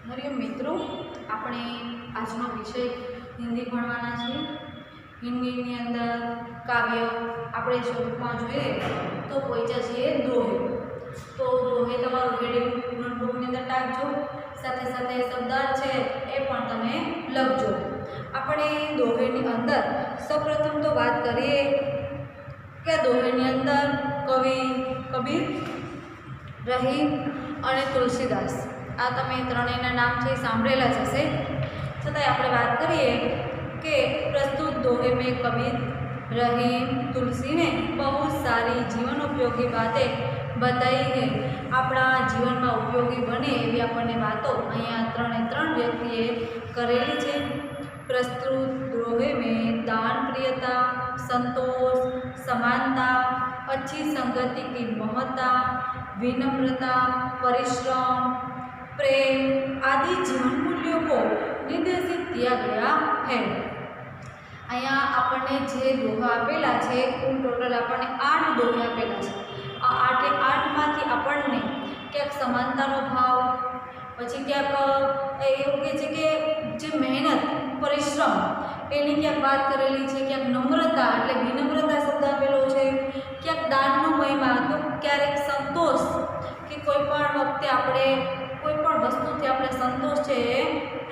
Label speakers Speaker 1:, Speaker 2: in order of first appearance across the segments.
Speaker 1: हरिओम मित्रों, આપણે આજનો વિષય હિન્દી ભણવાના છીએ। હિન્દીની અંદર કાવ્ય આપણે સ્વરૂપમાં જોઈએ તો પહોંચ્યા છીએ દોહે। તો દોહે તમારું રીડિંગ નોટબુકની અંદર ટાંકજો, સાથે સાથે શબ્દાર્થ છે એ પણ તમે લખજો। આપણે દોહેની અંદર સૌપ્રથમ તો વાત કરીએ કે દોહેની અંદર કવિ કબીર, રહીમ અને તુલસીદાસ आ तमे त्रणेयना नाम छे सांभळेला ज हशे। छतांय आपणे वात करीए के प्रस्तुत दोहे में कबीर, रहीम, तुलसी ने बहुत सारी जीवन उपयोगी बातें बताई है। आपणा जीवन में उपयोगी बने एवी आपणे वातो अहींया त्रणेय त्रण व्यक्तिए करेली छे। प्रस्तुत दोहे में दान प्रियता, संतोष, समानता, अच्छी संगति की महत्ता, विनम्रता, परिश्रम, प्रेम आदि जीवन मूल्यों को निर्देशित किया गया है। अहींया आपणे जे दोहा आपेला छे कुल टोटल आपणे 8 दोहा आपेला छे। आ 8 मांथी आपणे क्यांक समानतानो भाव, पछी क्यांक एवुं कहे छे के जे मेहनत परिश्रम एनी क्यांक वात करेली छे, क्यांक नम्रता एटले विनम्रता शब्द आपेलो छे, क्यांक दाननो महिमा, तो क्यारेक संतोष के कोईपण वखते आपणे कोईपण वस्तुथी आपणे संतोष छे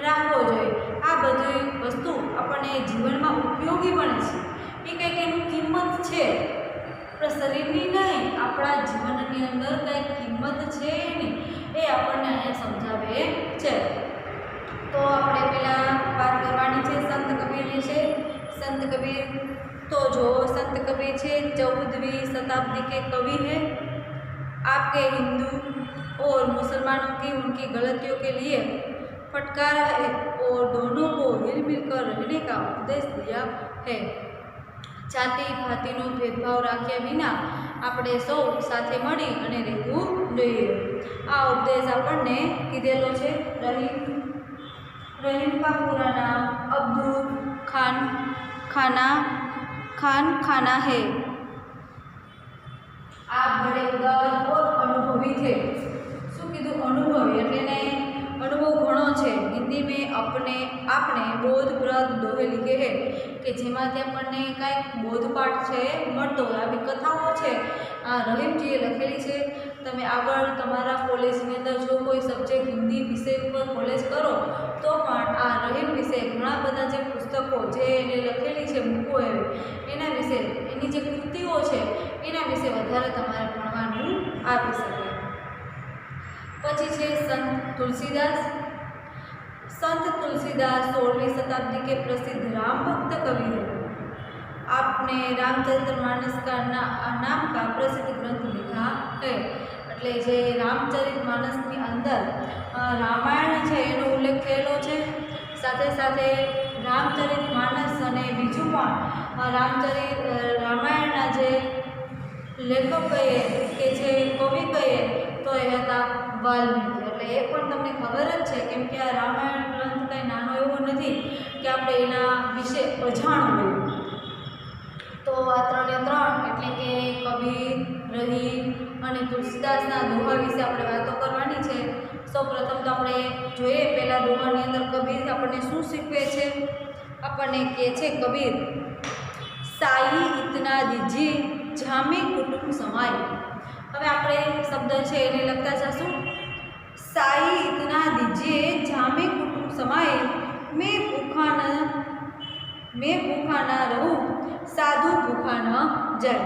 Speaker 1: राखवो जोईए। आ बधी वस्तु आपणे जीवनमां उपयोगी बने छे। ए कंईक एनी किंमत छे, आपणा शरीरनी नहीं, आपणा जीवननी अंदर कंईक किंमत छे एनी ए आपणने अहींया समजावे छे। तो आपणे पहेला वात करवानी छे संत कबीर विषे। संत कबीर तो जो संत कबीर छे 14वीं शताब्दी के कवि है। आपके हिंदू और मुसलमानों की उनकी गलतियों के लिए फटकारा है और दोनों को हिल-मिल कर रहने का उपदेश दिया है। जाति भातीनो भेदभाव राख्या विना आपणे सौ साथे मळी अने रहेवुं जोईए। आ उपदेश आपणने कीधेलो छे रहीम। रहीम का पूरा नाम अब्दुल खाना है। आप बड़े उदार और अनुभवी थे। शू कीधुं अनुभवी एटले ने अनुभव घणो छे। हिंदी में आपने बोधप्रद दोहे लिखे है कि जेमांथी आपणे कांईक बोधपाठ छे मळतो होय। आवी कथाओ छे आ रहीमजीए लखेली छे। तमे आगळ तमारा कॉलेजनी अंदर जो कोई सब्जेक्ट हिंदी विषय पर कॉलेज करो तो पण आ रहीम विषय घणा बधा जे पुस्तको जे एने लखेली छे मूको एवी एना विषय एनी जे कृतिओ छे एना विषय वधारे तमारे भणवानुं आपी शके। पछी छे संत तुलसीदास। संत तुलसीदास 16वीं शताब्दी के प्रसिद्ध राम भक्त कवि हैं। आपने रामचरितमानस का नाम का प्रसिद्ध ग्रंथ लिखा है। एटले जे रामचरितमानसनी अंदर रामायण छे एनो उल्लेख थयेलो छे। साथे साथे रामचरितमानस अने बीजुं पण रामायणना जे लेखक कहीए के जे कवि कहीए तो ए हता वाल्मीकि। एटले ए पण तमने खबर ज छे केम के आ रामायण ग्रंथ कंई नानो एवो नथी के आपणे एना विषे अजाण होईए। तो आ त्रणेय त्रण एटले के कबीर, रहीम अने तुलसीदासना दोहा विषे आपणे वातो करवानी छे। सौप्रथम तो आपणे जोईए पहेला दोहानी अंदर कबीर आपणे शुं शीखवे छे। आपणे कहे छे कबीर, साई इतना दीजिए जामे कुटुंब समाय। हवे आपणे शब्द छे एने लखता जशुं। साई इतना दीजिए जामे कुटुंब समाय, मैं भूखा न रहूं, साधु भूखा न जाए।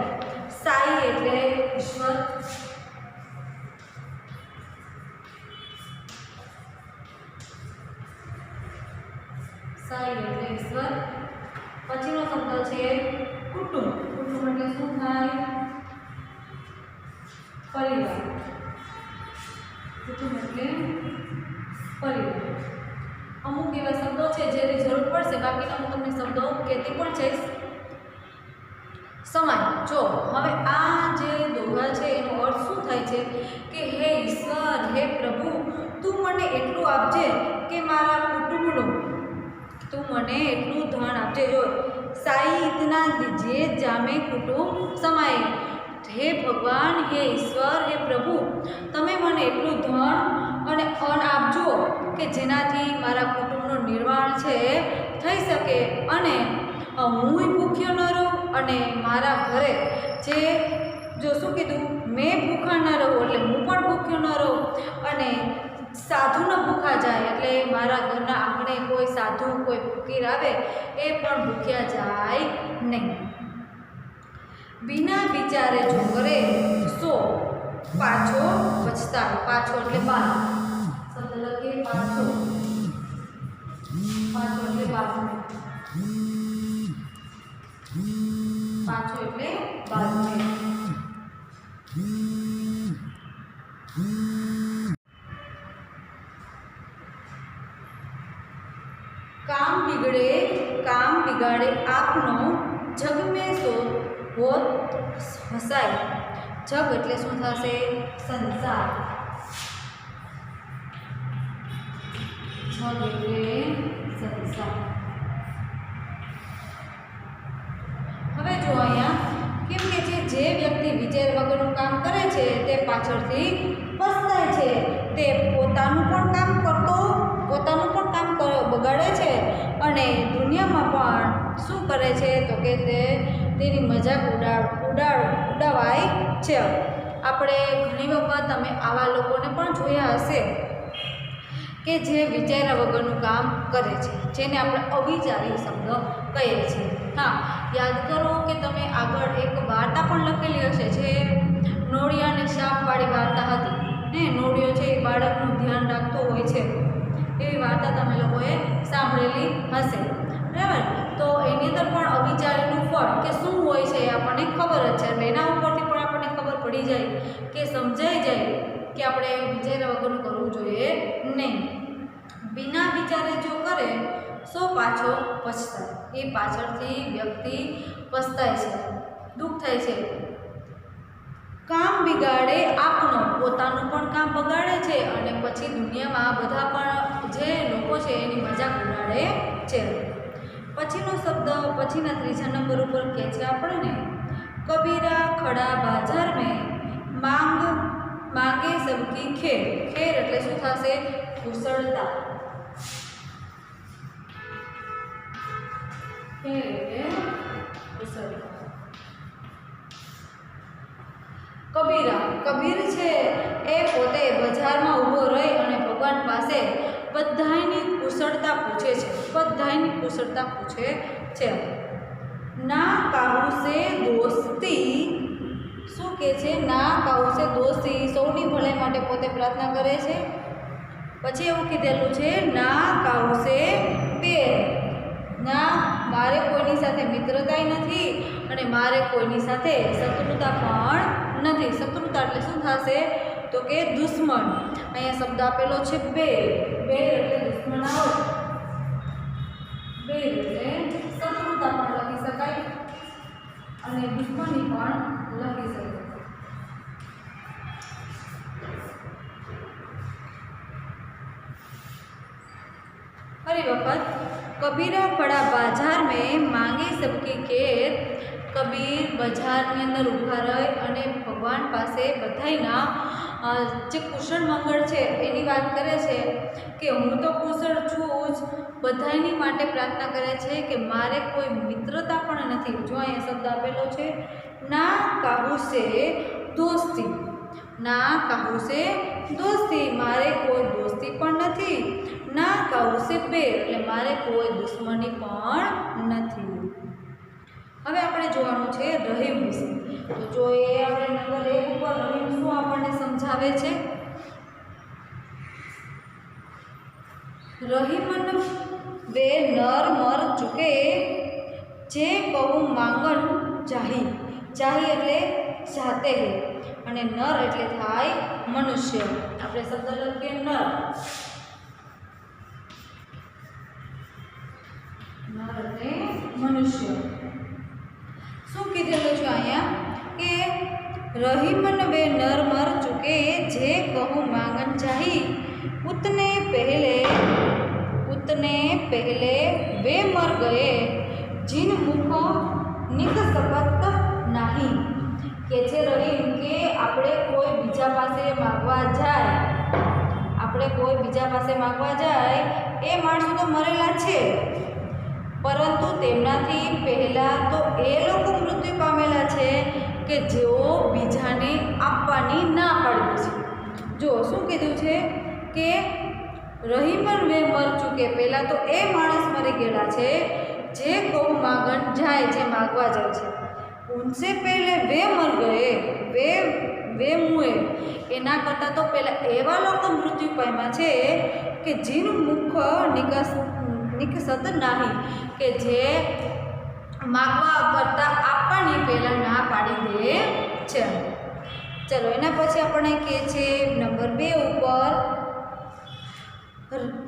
Speaker 1: साई एटले ईश्वर। साई एटले ईश्वर। पछीनो शब्द छे कुटुंब। कुटुंब एटले शुं थाय? परिवार। कुटुंब एटले परिवार। अमुक एवा शब्दों छे जेनी जरूर पड़शे, बाकीना हुं तमने शब्दों कहेती पण छईश। समय जो हवे आ जे दोहा छे एनो अर्थ शुं थाय छे के हे ईश्वर, हे प्रभु, तू मने एटલું આપજે કે મારા કુટુંબનું तू मने एटલું ધન આપજે। જો साई इतना दीजिए जामे कुटुंब समाये। हे भगवान, हे ईश्वर, हे प्रभु, तमे मने एटલું ધન અને મને અન્ન આપજો કે જેનાથી મારા કુટુંબનું નિર્વાહ છે થઈ શકે અને હુંય ભૂખ્યો ન રહું અને મારા ઘરે જે જો શું કીધું મેં ભૂખા ન રહું એટલે હું પણ ભૂખ્યો ન રહું અને સાધુ ન ભૂખા જાય એટલે મારા ઘરના આંગણે કોઈ સાધુ કોઈ ફકીર આવે એ પણ ભૂખ્યા જાય નહીં. बिना विचारे जो करे सो पाछो पछतावे. पाछो એટલે બાદ શબ્દ લખીએ પાછો. પાછો એટલે બાદ. પાછો એટલે બાદ. काम बिगाड़े आपनो जग में सो होत हसाय. जग એટલે શું થશે? સંસાર. જગ એટલે સંસાર. હવે જો અહીંયા કેમ કે જે વ્યક્તિ વિચાર વગરનું કામ કરે છે તે પાછળથી પસ્તાય છે. તે પોતાનું પણ કામ બગાડે છે અને દુનિયામાં પણ શું કરે છે તો કે તેની મજાક ઉડાવાય છે. આપણે ઘણી વખત તમે આવા લોકોને પણ જોયા હશે કે જે વિચાર્યા વગરનું કામ કરે છે, જેને આપણે અવિચારી શબ્દ કહીએ છીએ. હા, યાદ કરો કે તમે આગળ એક વાર્તા પણ લખેલી હશે, જે નોળિયા અને સાપવાળી વાર્તા હતી. નોળિયો છે એ બાળકનું ધ્યાન રાખતો હોય છે, એવી વાર્તા તમે લોકોએ સાંભળેલી હશે, બરાબર? તો એની અંદર પણ અવિચારેલું ફળ કે શું હોય છે એ આપણને ખબર જ છે. એટલે એના ઉપરથી પણ આપણને ખબર પડી જાય કે સમજાઈ જાય કે આપણે વિચાર્યા વગરનું કરવું જોઈએ નહીં. બિના વિચારે જો કરે સો પાછો પછતાય. એ પાછળથી વ્યક્તિ પસ્તાય છે, દુઃખ થાય છે. કામ બિગાડે આપનો, પોતાનું પણ કામ બગાડે છે અને પછી દુનિયામાં બધા પણ જે લોકો છે એની મજાક ઉડાડે છે. પછીનો શબ્દ પછીના ત્રીજા નંબર ઉપર કહે છે આપણને, કબીરા ખડા બાજાર મેં માંગે સબકી ખેર. ખેર એટલે શું થશે? કુશળતા. ખેર એટલે કુશળતા. કબીર છે એ પોતે બજારમાં ઊભો રહી અને ભગવાન પાસે બધાયની કુશળતા પૂછે છે. ના કાહુ સે દોસ્તી, શું કહે છે? ના કાહુ સે દોસ્તી, સૌની ભલાઈ માટે પોતે પ્રાર્થના કરે છે. પછી એવું કીધેલું છે, ના કાહુ સે પેર, ના મારે કોઈની સાથે મિત્રતા નથી અને મારે કોઈની સાથે શત્રુતા પણ નથી. શત્રુતા એટલે શું થશે તો કે દુશ્મન. અહીંયા શબ્દ આપેલો છે બેર. બેર એટલે દુશ્મનાવટ. બેર એટલે શત્રુતા પણ લખી શકાય અને દુશ્મની પણ લખી શકાય. ફરી વખત, કબીરા ખડા બાજાર મેં માંગે સબકી ખેર. કબીર બજારની અંદર ઊભા રહી અને ભગવાન પાસે બધાયના જે કુશળ મંગળ છે એની વાત કરે છે કે હું તો કુશળ છું જ, બધાયની માટે પ્રાર્થના કરે છે કે મારે કોઈ મિત્રતા પણ નથી. જો અહીંયા શબ્દ આપેલો છે, ના કાહુ સે દોસ્તી. ના કાહુ સે દોસ્તી, મારે કોઈ દોસ્તી પણ નથી. ના કાહુ સે પેર એટલે મારે કોઈ દુશ્મની પણ નથી. હવે આપણે જોવાનું છે રહીમ વિશે. તો જો એ આપણે નંબર 1 ઉપર રહીમ શું આપણને સમજાવે છે? રહીમન વે નર મર ચૂકે જે કહું માંગણ ચાહી. ચાહી એટલે જાતે હે અને નર એટલે થાય મનુષ્ય. આપણે શબ્દ લખીએ નર. નર એટલે મનુષ્ય. શું કીધેલું છે અહીંયા કે રહીમન વે નર મર ચૂકે જે કહું માંગન ચાહી ઉતને પહેલે वे मर गए जिन मुख निक सकत नहीं. કે છે રહીમ કે આપણે કોઈ બીજા પાસે માગવા જાય, આપણે આપણે કોઈ બીજા પાસે માગવા જાય એ માણસો તો મરેલા છે, પરંતુ તેમનાથી પહેલાં તો એ લોકો મૃત્યુ પામેલા છે કે જેઓ બીજાને આપવાની ના પાડી છે. જો શું કીધું છે કે રહીમન વે મર ચૂકે, પહેલાં તો એ માણસ મરી ગયેલા છે જે ગૌ માગણ જાય, જે માગવા જાય છે. ઉનસે પહેલે વે મર ગયે, વે મુએ, એના કરતાં તો પહેલાં એવા લોકો મૃત્યુ પામ્યા છે કે જીન મુખ નિકસત નાહી, કે જે માગવા કરતાં આપવાની પહેલાં ના પાડી દે છે. ચલો એના પછી આપણને કહે છે નંબર 2 ઉપર,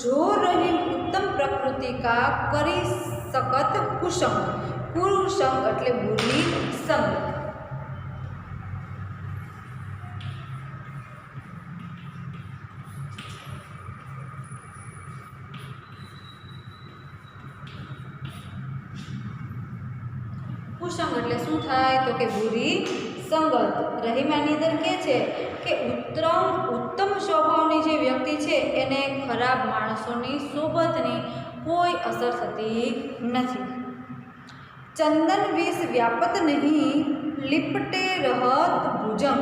Speaker 1: જો રહીમ ઉત્તમ પ્રકૃતિ કા કરી સકત કુસંગ, કુસંગ એટલે બુરી સંગ. કુસંગ એટલે શું થાય તો કે બુરી સંગત. રહીમાની અંદર કહે છે કે ઉત્તમ સ્વભાવની જે વ્યક્તિ છે એને ખરાબ માણસોની સોબતની કોઈ અસર થતી નથી. ચંદન વિષ વ્યાપત નહીં, લિપટે રહત ભુજંગ,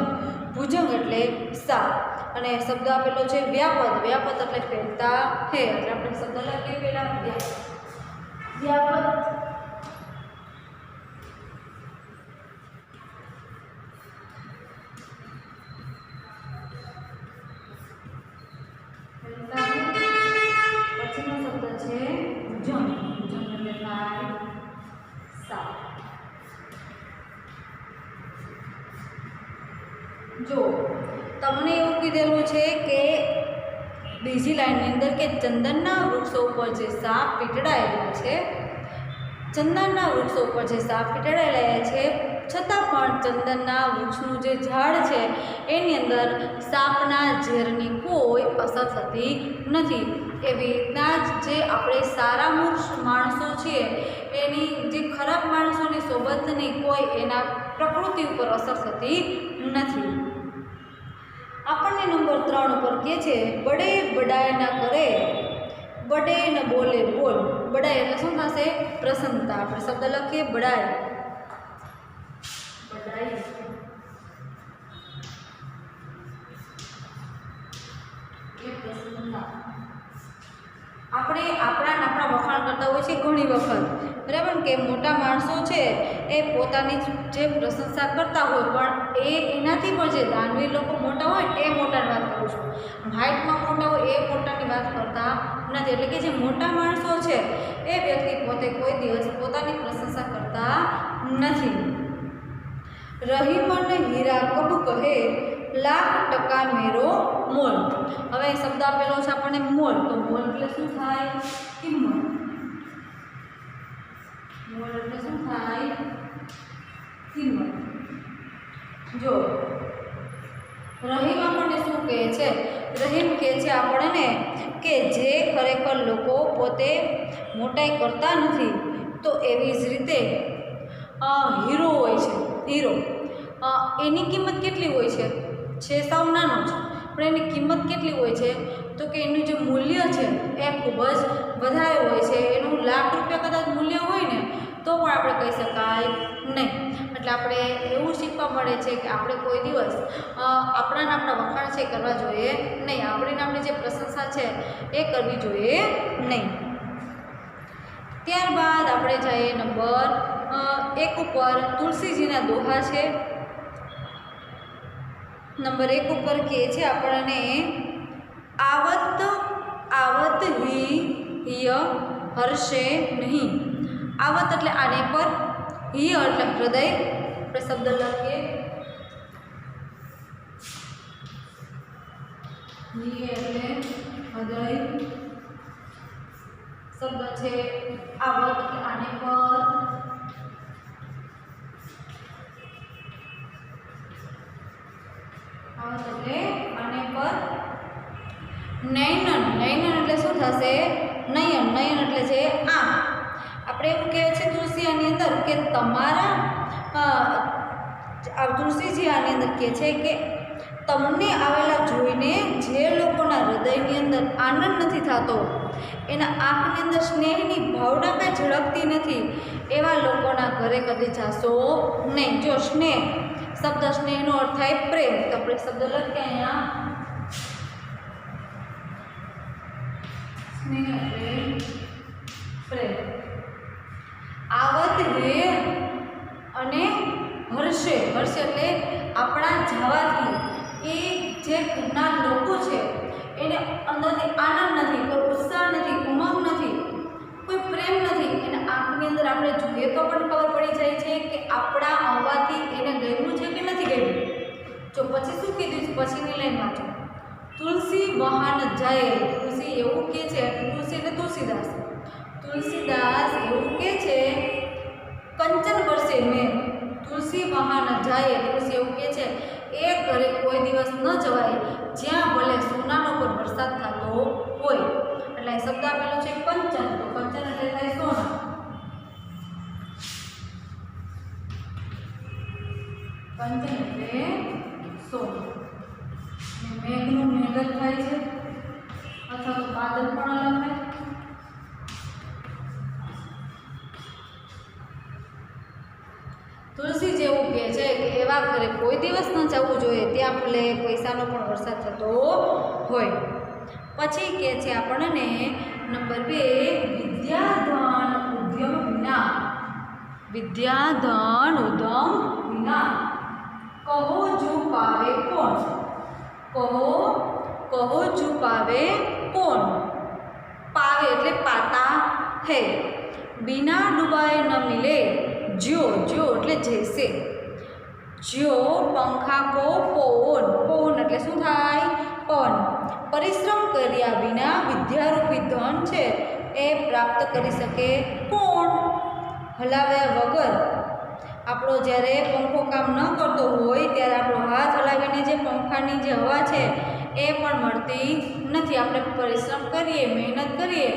Speaker 1: ભુજંગ એટલે સાપ, અને શબ્દ આપેલો છે વ્યાપત, વ્યાપત એટલે ફેરતા હે, એટલે આપણે શબ્દ લખીએ પહેલા વ્યાપત. પછીનો શબ્દ છે ભુજંગ, ભુજંગ એટલે થાય સાપ. જો તમને એવું કીધેલું છે કે બીજી લાઈનની અંદર કે ચંદનના વૃક્ષો ઉપર જે સાપ પીટડાયેલા છે, ચંદનના વૃક્ષો ઉપર જે સાપ પીટડાયેલા છે, છતાં પણ ચંદનના વૃક્ષનું જે ઝાડ છે એની અંદર સાપના ઝેરની કોઈ અસર થતી નથી. એવી રીતના જ જે આપણે સારા માણસો છીએ એની જે ખરાબ માણસોની સોબતની કોઈ એના પ્રકૃતિ ઉપર અસર થતી નથી. આપણને નંબર 3 ઉપર કહે છે બડે બડાય ના કરે, બડે ન બોલે બોલ. બડાય એટલે શું થશે? પ્રસન્નતા. આપણે શબ્દ લખીએ બડાય, બડાય એ પ્રસન્નતા. આપણે આપણા વખાણ કરતા હોય છે ઘણી વખત, બરાબર, કે મોટા માણસો છે એ પોતાની જે પ્રશંસા કરતા હોય, પણ એનાથી પણ જે દાનવીર લોકો મોટા હોય એ મોટાની વાત કરું છું. હાઇટમાં મોટા હોય એ મોટાની વાત કરતા નથી. એટલે કે જે મોટા માણસો છે એ વ્યક્તિ પોતે કોઈ દિવસ પોતાની પ્રશંસા કરતા નથી. રહીમન હીરા કબ કહે, લાખ ટકા મેરો મોલ. હવે શબ્દ આપેલો છે આપણને મોલ, તો મોલ એટલે શું થાય? કિંમત. મોલ એટલે શું થાય? કિંમત. જો રહીમ આપણને શું કહે છે? રહીમ કહે છે આપણને કે જે ખરેખર લોકો પોતે મોટાઈ કરતા નથી, તો એવી જ રીતે હીરો હોય છે. હીરો એની કિંમત કેટલી હોય છે? સાવ નાનો છે, પણ એની કિંમત કેટલી હોય છે? તો કે એનું જે મૂલ્ય છે એ ખૂબ જ વધારે હોય છે. એનું લાખ રૂપિયા કદાચ મૂલ્ય હોય ને તો પણ આપણે કહી શકાય નહીં. એટલે આપણે એવું શીખવા મળે છે કે આપણે કોઈ દિવસ આપણા વખાણ છે કરવા જોઈએ નહીં, આપણી જે પ્રશંસા છે એ કરવી જોઈએ નહીં. ત્યારબાદ આપણે જઈએ નંબર 1 ઉપર. તુલસીજીના દોહા છે. નંબર 1 ઉપર કહે છે આપણને આવત હિય હર્ષે નહીં. આવત એટલે આને પર, હિય એટલે હૃદય. આપણે શબ્દ લખીએ હિય એટલે હૃદય. શબ્દ છે આવત એટલે આને પર, આવત એટલે આને પર. નયનન, નયનન એટલે શું થશે? નયન. નયન એટલે છે આંખ. આપણે એવું કહે છે તુલસી આની અંદર કે તમારા તુલસીજી આની અંદર કહે છે કે તમને આવેલા જોઈને જે લોકોના હૃદયની અંદર આનંદ નથી થતો, એના આંખની અંદર સ્નેહની ભાવના કંઈ ઝળકતી નથી, એવા લોકોના ઘરે કદી જાશો નહીં. જો સ્નેહ શબ્દ, સ્નેહનો અર્થ થાય પ્રેમ. તો આપણે શબ્દ લખીએ અહીંયા, સ્નેહ એટલે પ્રેમ. આવત હે અને હર્ષે, હર્ષ એટલે આપણા જવાથી એ જે ઘરના લોકો છે એને અંદરથી આનંદ નથી, કોઈ ઉત્સાહ નથી, ઉમંગ નથી, કોઈ પ્રેમ નથી. એના આંખની અંદર આપણે જોઈએ તો પણ ખબર પડી જાય છે કે આપણા આવવાથી એને ગમ્યું છે કે નથી ગમ્યું. જો પછી શું કીધું છે, પછીની લાઈન વાંચો. તુલસી વહાન જાય. તુલસી એવું કહે છે, તુલસી એટલે તુલસીદાસ, તુલસીદાસ એવું કહે છે, કંચન વર્ષે મેં તુલસી વહાન જાય. તુલસી એવું કહે છે એ ઘરે કોઈ દિવસ ન જવાય જ્યાં ભલે સોનાનો પર વરસાદ થતો હોય. એટલે શબ્દ આપેલો છે કંચન. તો કંચન એટલે થાય સોના. કંચન એટલે સોનું. મેઘનું મેઘ થાય છે, અથવા તો બાદલ પણ અલગ થાય. તુલસી જેવું કહે છે કે એવા ઘરે કોઈ દિવસ ન જવું જોઈએ ત્યાં ભલે પૈસાનો પણ વરસાદ થતો હોય. પછી કહે છે આપણને નંબર 2, વિદ્યાધન ઉદ્યમ વિના. વિદ્યાધન ઉદ્યમ વિના કહો જો પાવે કોણ. કહો જો પાવે કોણ. પાવે એટલે પાતા હે. बिना डुबाए न मिले ज्यो. ज्यो એટલે જैसे. ज्यो पंखा को पवन. पवन એટલે શું થાય? પવન. પરિશ્રમ કર્યા વિના વિદ્યારૂપી ધન છે એ પ્રાપ્ત કરી શકે કોણ? હલાવ્યા વગર. આપણો જ્યારે પંખો કામ ન કરતો હોય ત્યારે આપણો હાથ હલાવીને જે પંખાની જે હવા છે એ પણ મળતી નથી. આપણે પરિશ્રમ કરીએ, મહેનત કરીએ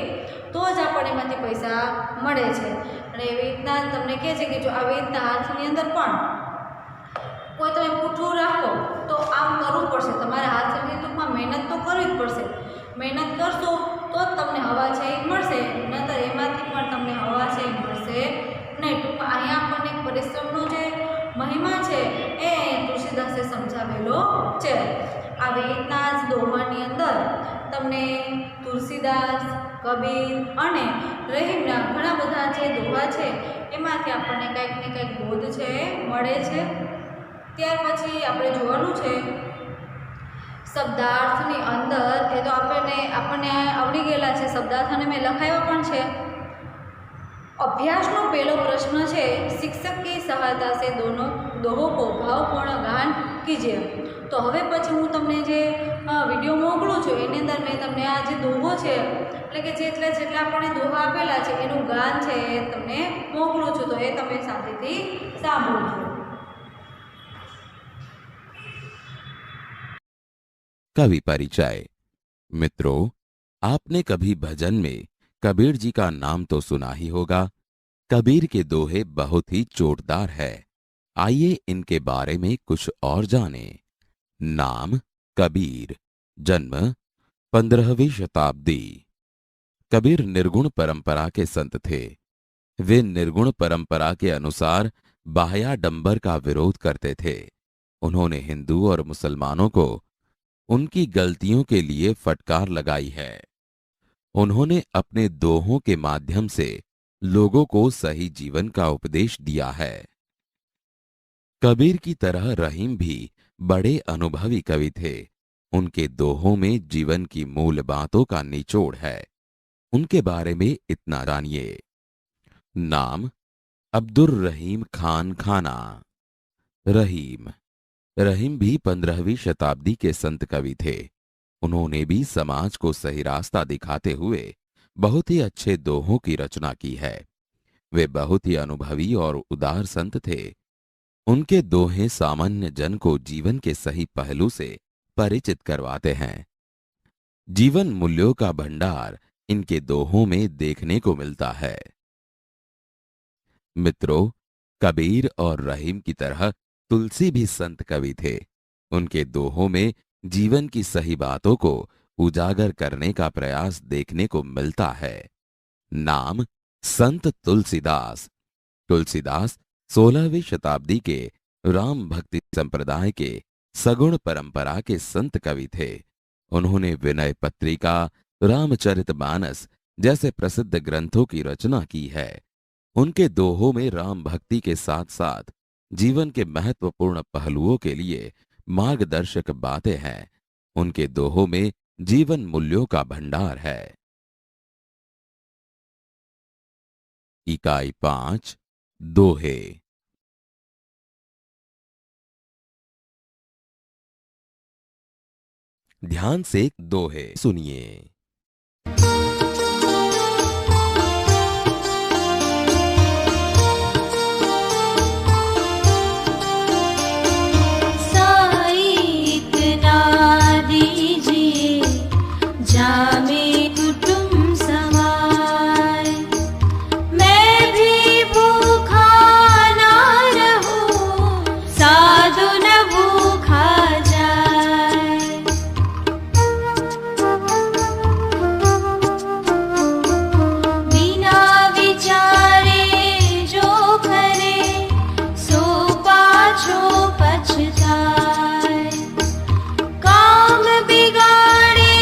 Speaker 1: તો જ આપણને એમાંથી પૈસા મળે છે. અને એવી રીતના તમને કહે છે કે જો આવી રીતના હાથની અંદર પણ કોઈ તમે પૂઠું રાખો તો આમ કરવું પડશે. તમારે હાથની ટૂંકમાં મહેનત તો કરવી જ પડશે. મહેનત કરશો તો જ તમને હવા છે એ મળશે, નહીંતર એમાંથી પણ તમને હવા છે એ મળશે નહીં. ટૂંકમાં અહીંયા આપણને પરિશ્રમનો જે મહિમા છે એ તુલસીદાસે સમજાવેલો છે. આવી રીતના જ દોહાની અંદર તમને તુલસીદાસ, કબીર અને રહીમના ઘણા બધા જે દોહા છે એમાંથી આપણને કંઈક ને કંઈક બોધ છે મળે છે. ત્યાર પછી આપણે જોવાનું છે શબ્દાર્થની અંદર. એ તો આપણને આવડી ગયેલા છે શબ્દાર્થ અને મેં લખાવ્યા પણ છે. અભ્યાસનો પહેલો પ્રશ્ન છે, શિક્ષક की सहायता से दोहों को भावपूर्ण गान कीजिए. તો હવે પછી હું તમને જે વિડીયો મોકલું છું એની અંદર મેં તમને આ જે દોહો છે એટલે કે જેટલા આપણને દોહા આપેલા છે એનું ગાન છે એ તમને મોકલું છું, તો એ તમે શાંતિથી સાંભળજો.
Speaker 2: कवि परिचय. मित्रों, आपने कभी भजन में कबीर जी का नाम तो सुना ही होगा. कबीर के दोहे बहुत ही जोरदार है. आइए इनके बारे में कुछ और जानें. नाम कबीर. जन्म 15वीं शताब्दी. कबीर निर्गुण परंपरा के संत थे. वे निर्गुण परंपरा के अनुसार बाह्याडंबर का विरोध करते थे. उन्होंने हिंदू और मुसलमानों को उनकी गलतियों के लिए फटकार लगाई है. उन्होंने अपने दोहों के माध्यम से लोगों को सही जीवन का उपदेश दिया है. कबीर की तरह रहीम भी बड़े अनुभवी कवि थे. उनके दोहों में जीवन की मूल बातों का निचोड़ है. उनके बारे में इतना जानिए. नाम अब्दुर रहीम खान खाना. रहीम. रहीम भी 15वीं शताब्दी के संत कवि थे. उन्होंने भी समाज को सही रास्ता दिखाते हुए बहुत ही अच्छे दोहों की रचना की है. वे बहुत ही अनुभवी और उदार संत थे. उनके दोहे सामान्य जन को जीवन के सही पहलू से परिचित करवाते हैं. जीवन मूल्यों का भंडार इनके दोहों में देखने को मिलता है. मित्रों, कबीर और रहीम की तरह तुलसी भी संत कवि थे. उनके दोहों में जीवन की सही बातों को उजागर करने का प्रयास देखने को मिलता है। नाम संत तुलसीदास। तुलसीदास 16वीं शताब्दी के राम भक्ति संप्रदाय के सगुण परंपरा के संत कवि थे। उन्होंने विनय पत्रिका, रामचरितमानस जैसे प्रसिद्ध ग्रंथों की रचना की है। उनके दोहों में राम भक्ति के साथ साथ जीवन के महत्वपूर्ण पहलुओं के लिए मार्गदर्शक बातें हैं। उनके दोहों में जीवन मूल्यों का भंडार है। इकाई 5 दोहे। ध्यान से दोहे सुनिए।
Speaker 3: साई इतना दीजिए जामे कुटुम समाए, मैं भी भूखा ना रहूं, साधु न भूखा जाए। बिना विचारे जो करे, सो पाछो पछताए। काम बिगाड़े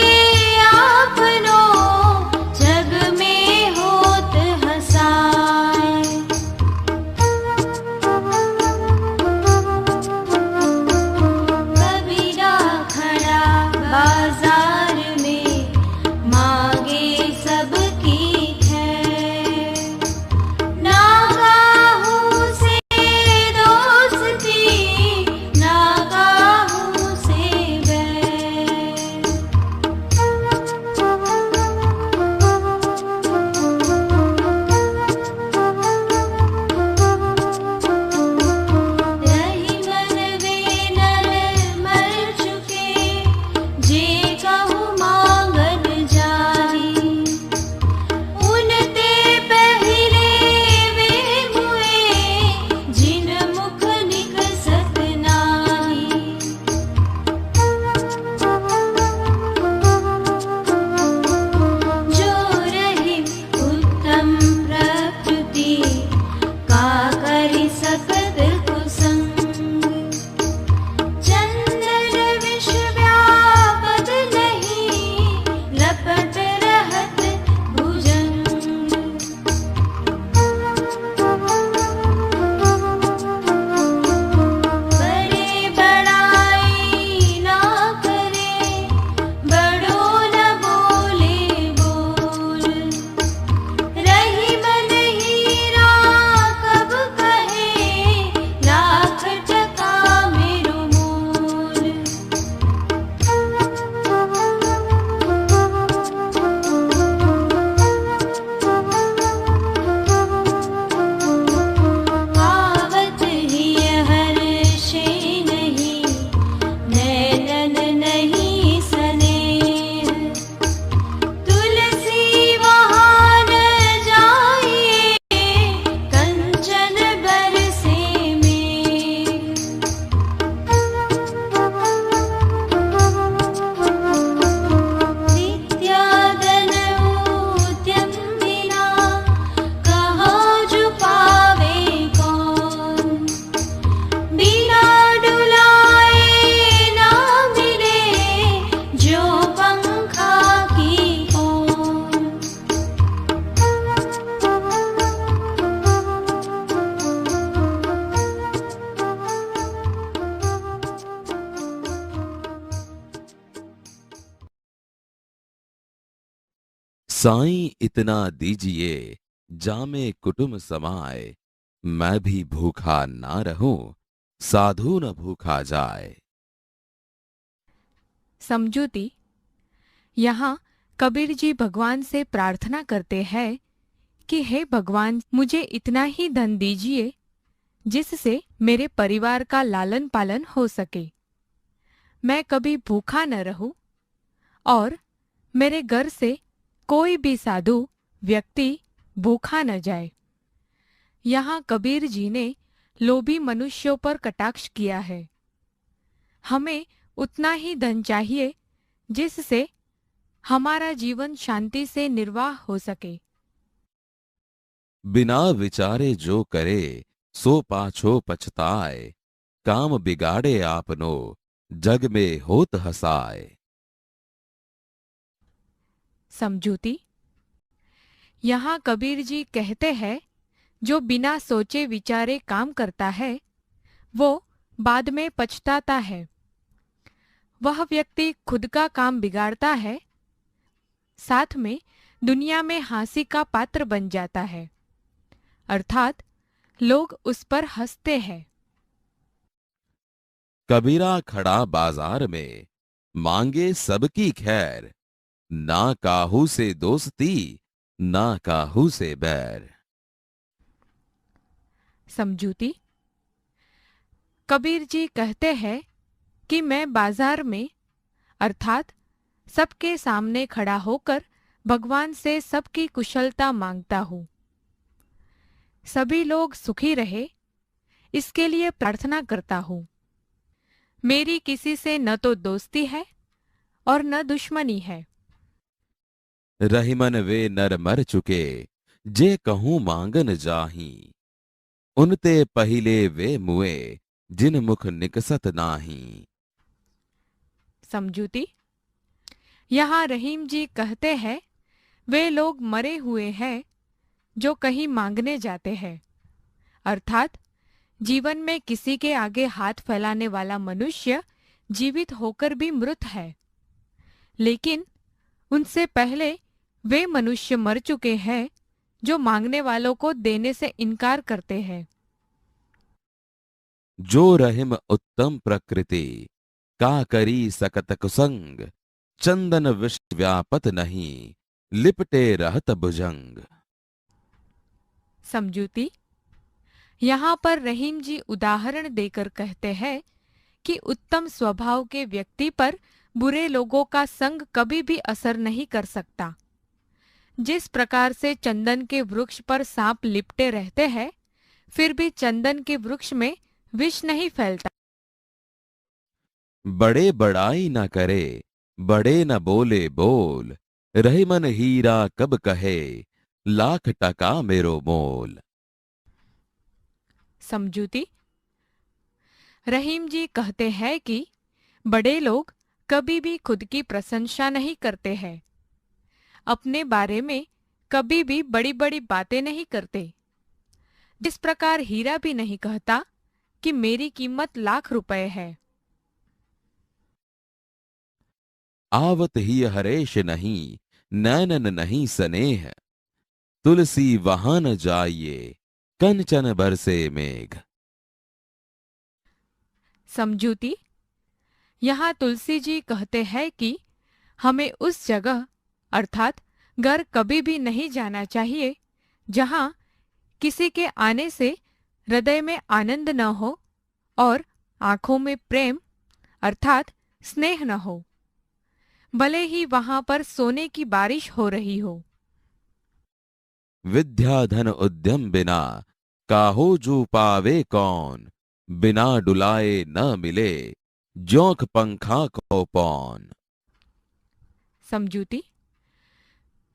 Speaker 3: आपनो, जग में होत हसाए। कबीरा खड़ा बाजार में, मांगे सबकी खैर। ना काहू से दोस्ती, ना काहू से बैर। रही मन वे नर मर चुके, जे कहूँ मांगन जारी। उनते पहले वे हुए, जिन मुख निकसत नाही। जो रहे उत्तम प्रकृति, का करि सकत कुसंग। चंदन विष व्यापत नहीं, लपट रहत भुजंग। बड़े बड़ाई ना करे, बड़ो न बोले बोल। रही मन हीरा कब कहे, लाख टका मेरो मोल। आवत ही हर्षे नहीं, नैनन नहीं स्नेह। तुलसी वहाँ न जाइए, कंचन बरसे में। विद्याधन उद्यम बिना, कहाँ जुपावे कौन। बिना डुलाए ना मिले, जो पंखा की कौन।
Speaker 2: साईं इतना दीजिए जामे कुटुम समाए, मैं भी भूखा ना रहूं, साधु न भूखा जाए।
Speaker 4: समझूती। यहाँ कबीर जी भगवान से प्रार्थना करते हैं कि हे भगवान, मुझे इतना ही धन दीजिए जिससे मेरे परिवार का लालन पालन हो सके, मैं कभी भूखा न रहूं और मेरे घर से कोई भी साधु व्यक्ति भूखा न जाए। यहाँ कबीर जी ने लोभी मनुष्यों पर कटाक्ष किया है। हमें उतना ही धन चाहिए जिससे हमारा जीवन शांति से निर्वाह हो सके।
Speaker 2: बिना विचारे जो करे सो पाछो पछताए, काम बिगाड़े आपनो जग में होत हसाए।
Speaker 4: समझूती। यहाँ कबीर जी कहते हैं, जो बिना सोचे विचारे काम करता है वो बाद में पछताता है। वह व्यक्ति खुद का काम बिगाड़ता है, साथ में दुनिया में हंसी का पात्र बन जाता है, अर्थात लोग उस पर हंसते हैं।
Speaker 2: कबीरा खड़ा बाजार में, मांगे सबकी खैर, ना काहू से दोस्ती ना काहू से बैर।
Speaker 4: समझूती। कबीर जी कहते हैं कि मैं बाजार में अर्थात सबके सामने खड़ा होकर भगवान से सबकी कुशलता मांगता हूँ। सभी लोग सुखी रहे इसके लिए प्रार्थना करता हूँ। मेरी किसी से न तो दोस्ती है और न दुश्मनी है।
Speaker 2: रहीमन वे नर मर चुके, जे कहूं मांगन जाही, उनते पहिले वे मुए, जिन मुख निकसत नाही।
Speaker 4: समझूती। यहाँ रहीम जी कहते हैं, वे लोग मरे हुए हैं जो कहीं मांगने जाते हैं, अर्थात जीवन में किसी के आगे हाथ फैलाने वाला मनुष्य जीवित होकर भी मृत है, लेकिन उनसे पहले वे मनुष्य मर चुके हैं जो मांगने वालों को देने से इनकार करते हैं।
Speaker 2: जो रहिम उत्तम प्रकृति, का करी सकत कुसंग, चंदन विष व्यापत नहीं, लिपटे रहत भुजंग।
Speaker 4: समझूती। यहाँ पर रहीम जी उदाहरण देकर कहते हैं कि उत्तम स्वभाव के व्यक्ति पर बुरे लोगों का संग कभी भी असर नहीं कर सकता। जिस प्रकार से चंदन के वृक्ष पर सांप लिपटे रहते हैं, फिर भी चंदन के वृक्ष में विष नहीं फैलता।
Speaker 2: बड़े बड़ाई न करे, बड़े न बोले बोल, रहीमन हीरा कब कहे, लाख टका मेरो मोल।
Speaker 4: समझूती। रहीम जी कहते हैं कि बड़े लोग कभी भी खुद की प्रशंसा नहीं करते हैं, अपने बारे में कभी भी बड़ी बड़ी बातें नहीं करते। जिस प्रकार हीरा भी नहीं कहता कि मेरी कीमत लाख रुपए है।
Speaker 2: आवत ही हरेश नहीं, नैनन नहीं स्नेह, तुलसी वहां न जाइए, कंचन बरसे मेघ।
Speaker 4: समझूती। यहाँ तुलसी जी कहते हैं कि हमें उस जगह अर्थात घर कभी भी नहीं जाना चाहिए जहाँ किसी के आने से हृदय में आनंद न हो और आंखों में प्रेम अर्थात स्नेह न हो, भले ही वहां पर सोने की बारिश हो रही हो।
Speaker 2: विद्या धन उद्यम बिना, काहो जू पावे कौन, बिना डुलाए न मिले, जोंक पंखा को पौन।
Speaker 4: समझूती।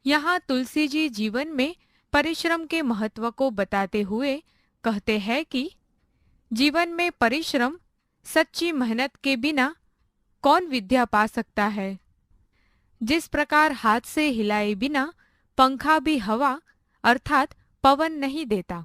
Speaker 4: यहाँ तुलसी जी जीवन में परिश्रम के महत्व को बताते हुए कहते हैं कि जीवन में परिश्रम, सच्ची मेहनत के बिना कौन विद्या पा सकता है। जिस प्रकार हाथ से हिलाए बिना पंखा भी हवा अर्थात पवन नहीं देता,